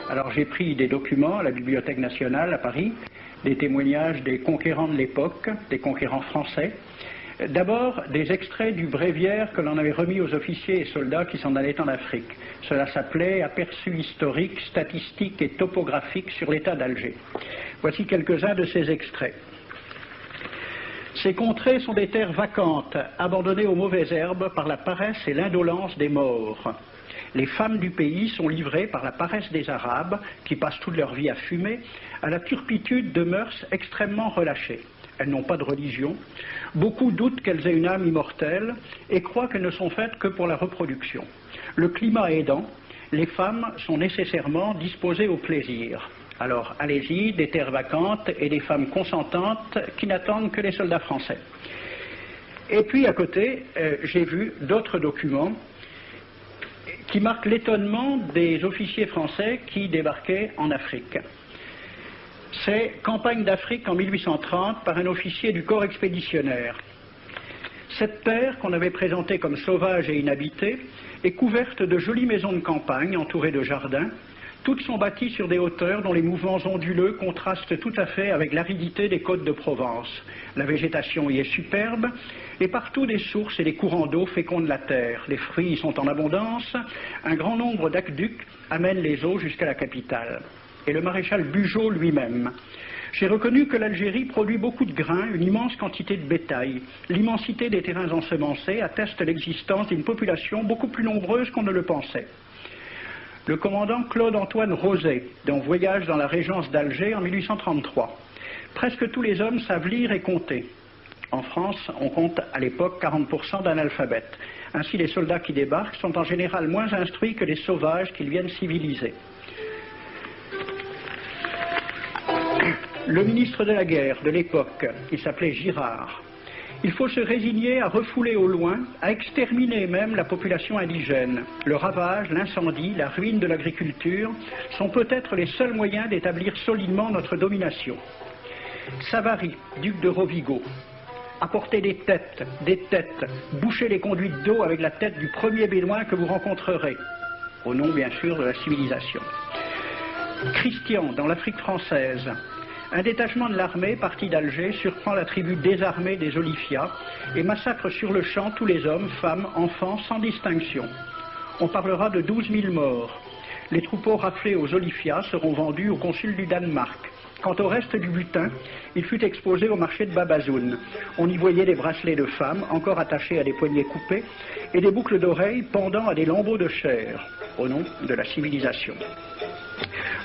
Alors j'ai pris des documents à la Bibliothèque nationale à Paris, des témoignages des conquérants de l'époque, des conquérants français. D'abord, des extraits du bréviaire que l'on avait remis aux officiers et soldats qui s'en allaient en Afrique. Cela s'appelait « Aperçu historique, statistique et topographique sur l'état d'Alger ». Voici quelques-uns de ces extraits. Ces contrées sont des terres vacantes, abandonnées aux mauvaises herbes par la paresse et l'indolence des morts. Les femmes du pays sont livrées par la paresse des Arabes, qui passent toute leur vie à fumer, à la turpitude de mœurs extrêmement relâchées. Elles n'ont pas de religion. Beaucoup doutent qu'elles aient une âme immortelle et croient qu'elles ne sont faites que pour la reproduction. Le climat aidant, les femmes sont nécessairement disposées au plaisir. Alors, allez-y, des terres vacantes et des femmes consentantes qui n'attendent que les soldats français. Et puis, à côté, j'ai vu d'autres documents qui marquent l'étonnement des officiers français qui débarquaient en Afrique. C'est Campagne d'Afrique en 1830 par un officier du corps expéditionnaire. Cette terre, qu'on avait présentée comme sauvage et inhabitée, est couverte de jolies maisons de campagne entourées de jardins. Toutes sont bâties sur des hauteurs dont les mouvements onduleux contrastent tout à fait avec l'aridité des côtes de Provence. La végétation y est superbe, et partout des sources et des courants d'eau fécondent la terre. Les fruits y sont en abondance, un grand nombre d'aqueducs amènent les eaux jusqu'à la capitale. Et le maréchal Bugeaud lui-même. J'ai reconnu que l'Algérie produit beaucoup de grains, une immense quantité de bétail. L'immensité des terrains ensemencés atteste l'existence d'une population beaucoup plus nombreuse qu'on ne le pensait. Le commandant Claude-Antoine Roset, d'un voyage dans la régence d'Alger en 1833. Presque tous les hommes savent lire et compter. En France, on compte à l'époque 40% d'analphabètes. Ainsi, les soldats qui débarquent sont en général moins instruits que les sauvages qu'ils viennent civiliser. Le ministre de la guerre de l'époque, il s'appelait Girard. Il faut se résigner à refouler au loin, à exterminer même la population indigène. Le ravage, l'incendie, la ruine de l'agriculture sont peut-être les seuls moyens d'établir solidement notre domination. Savary, duc de Rovigo, apportez des têtes, bouchez les conduites d'eau avec la tête du premier bédouin que vous rencontrerez, au nom bien sûr de la civilisation. Christian, dans l'Afrique française, un détachement de l'armée parti d'Alger surprend la tribu désarmée des Olifias et massacre sur le champ tous les hommes, femmes, enfants, sans distinction. On parlera de 12 000 morts. Les troupeaux raflés aux Olifias seront vendus au consul du Danemark. Quant au reste du butin, il fut exposé au marché de Babazoun. On y voyait des bracelets de femmes, encore attachés à des poignets coupés, et des boucles d'oreilles pendant à des lambeaux de chair, au nom de la civilisation.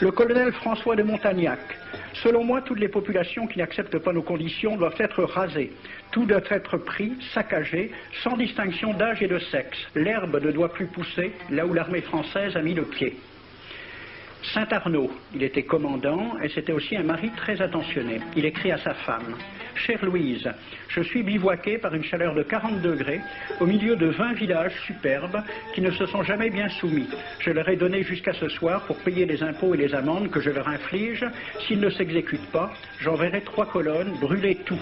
Le colonel François de Montagnac. Selon moi, toutes les populations qui n'acceptent pas nos conditions doivent être rasées. Tout doit être pris, saccagé, sans distinction d'âge et de sexe. L'herbe ne doit plus pousser là où l'armée française a mis le pied. Saint-Arnaud, il était commandant et c'était aussi un mari très attentionné. Il écrit à sa femme « Chère Louise, je suis bivouaqué par une chaleur de 40 degrés au milieu de 20 villages superbes qui ne se sont jamais bien soumis. Je leur ai donné jusqu'à ce soir pour payer les impôts et les amendes que je leur inflige. S'ils ne s'exécutent pas, j'enverrai 3 colonnes brûler tout. »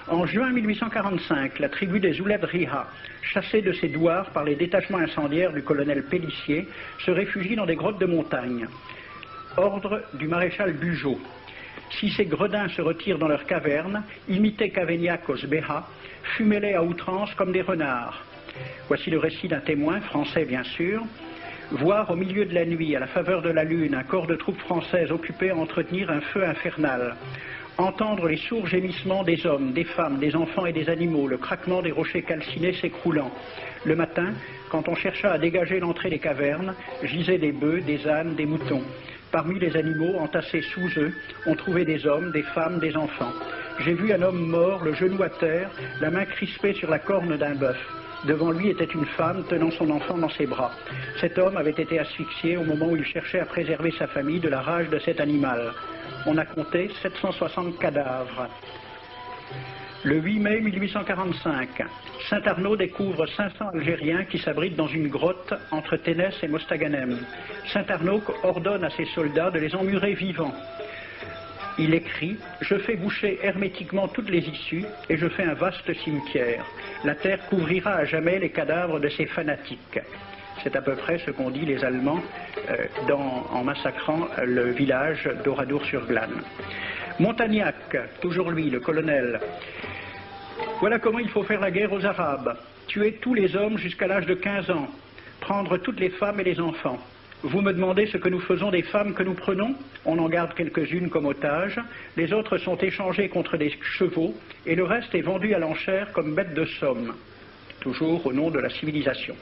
En juin 1845, la tribu des Ouled Riha, chassée de ses douars par les détachements incendiaires du colonel Pélissier, se réfugie dans des grottes de montagne. Ordre du maréchal Bugeaud. Si ces gredins se retirent dans leurs cavernes, imitez Cavaignac aux Béha, fumez-les à outrance comme des renards. Voici le récit d'un témoin, français bien sûr. Voir au milieu de la nuit, à la faveur de la lune, un corps de troupes françaises occupé à entretenir un feu infernal. Entendre les sourds gémissements des hommes, des femmes, des enfants et des animaux, le craquement des rochers calcinés s'écroulant. Le matin, quand on chercha à dégager l'entrée des cavernes, gisaient des bœufs, des ânes, des moutons. Parmi les animaux, entassés sous eux, on trouvait des hommes, des femmes, des enfants. J'ai vu un homme mort, le genou à terre, la main crispée sur la corne d'un bœuf. Devant lui était une femme tenant son enfant dans ses bras. Cet homme avait été asphyxié au moment où il cherchait à préserver sa famille de la rage de cet animal. On a compté 760 cadavres. Le 8 mai 1845, Saint-Arnaud découvre 500 Algériens qui s'abritent dans une grotte entre Ténès et Mostaganem. Saint-Arnaud ordonne à ses soldats de les emmurer vivants. Il écrit « Je fais boucher hermétiquement toutes les issues et je fais un vaste cimetière. La terre couvrira à jamais les cadavres de ces fanatiques. » C'est à peu près ce qu'ont dit les Allemands en massacrant le village d'Oradour-sur-Glane. Montagnac, toujours lui, le colonel. Voilà comment il faut faire la guerre aux Arabes. Tuer tous les hommes jusqu'à l'âge de 15 ans. Prendre toutes les femmes et les enfants. Vous me demandez ce que nous faisons des femmes que nous prenons? On en garde quelques-unes comme otages, les autres sont échangées contre des chevaux, et le reste est vendu à l'enchère comme bête de somme, toujours au nom de la civilisation.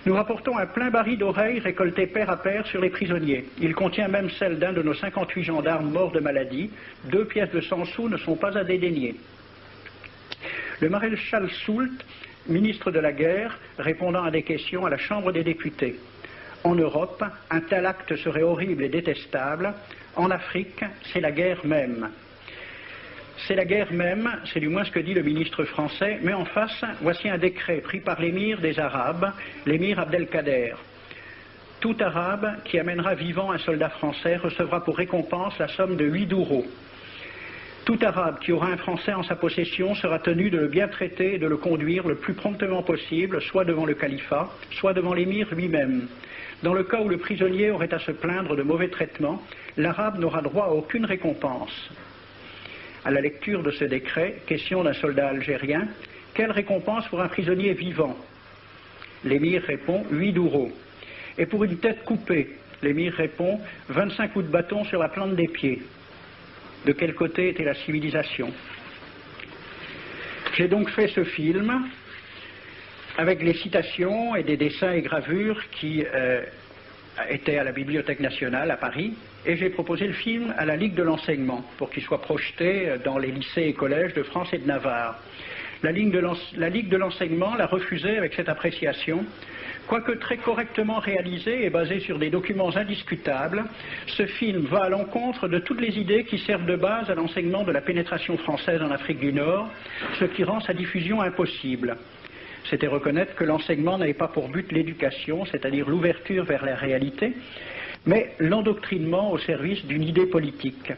Nous rapportons un plein baril d'oreilles récoltées paire à paire sur les prisonniers. Il contient même celle d'un de nos 58 gendarmes morts de maladie. 2 pièces de 100 sous ne sont pas à dédaigner. Le maréchal Soult, ministre de la guerre, répondant à des questions à la Chambre des députés. En Europe, un tel acte serait horrible et détestable. En Afrique, c'est la guerre même. C'est la guerre même, c'est du moins ce que dit le ministre français, mais en face, voici un décret pris par l'émir des Arabes, l'émir Abdelkader. Tout Arabe qui amènera vivant un soldat français recevra pour récompense la somme de 8 douros. Tout Arabe qui aura un Français en sa possession sera tenu de le bien traiter et de le conduire le plus promptement possible, soit devant le califat, soit devant l'émir lui-même. Dans le cas où le prisonnier aurait à se plaindre de mauvais traitements, l'Arabe n'aura droit à aucune récompense. À la lecture de ce décret, question d'un soldat algérien, quelle récompense pour un prisonnier vivant? L'émir répond 8 douros. Et pour une tête coupée, l'émir répond 25 coups de bâton sur la plante des pieds. De quel côté était la civilisation? J'ai donc fait ce film avec les citations et des dessins et gravures qui étaient à la Bibliothèque nationale à Paris, et j'ai proposé le film à la Ligue de l'enseignement pour qu'il soit projeté dans les lycées et collèges de France et de Navarre. La Ligue de l'enseignement l'a refusé avec cette appréciation. Quoique très correctement réalisé et basé sur des documents indiscutables, ce film va à l'encontre de toutes les idées qui servent de base à l'enseignement de la pénétration française en Afrique du Nord, ce qui rend sa diffusion impossible. C'était reconnaître que l'enseignement n'avait pas pour but l'éducation, c'est-à-dire l'ouverture vers la réalité, mais l'endoctrinement au service d'une idée politique.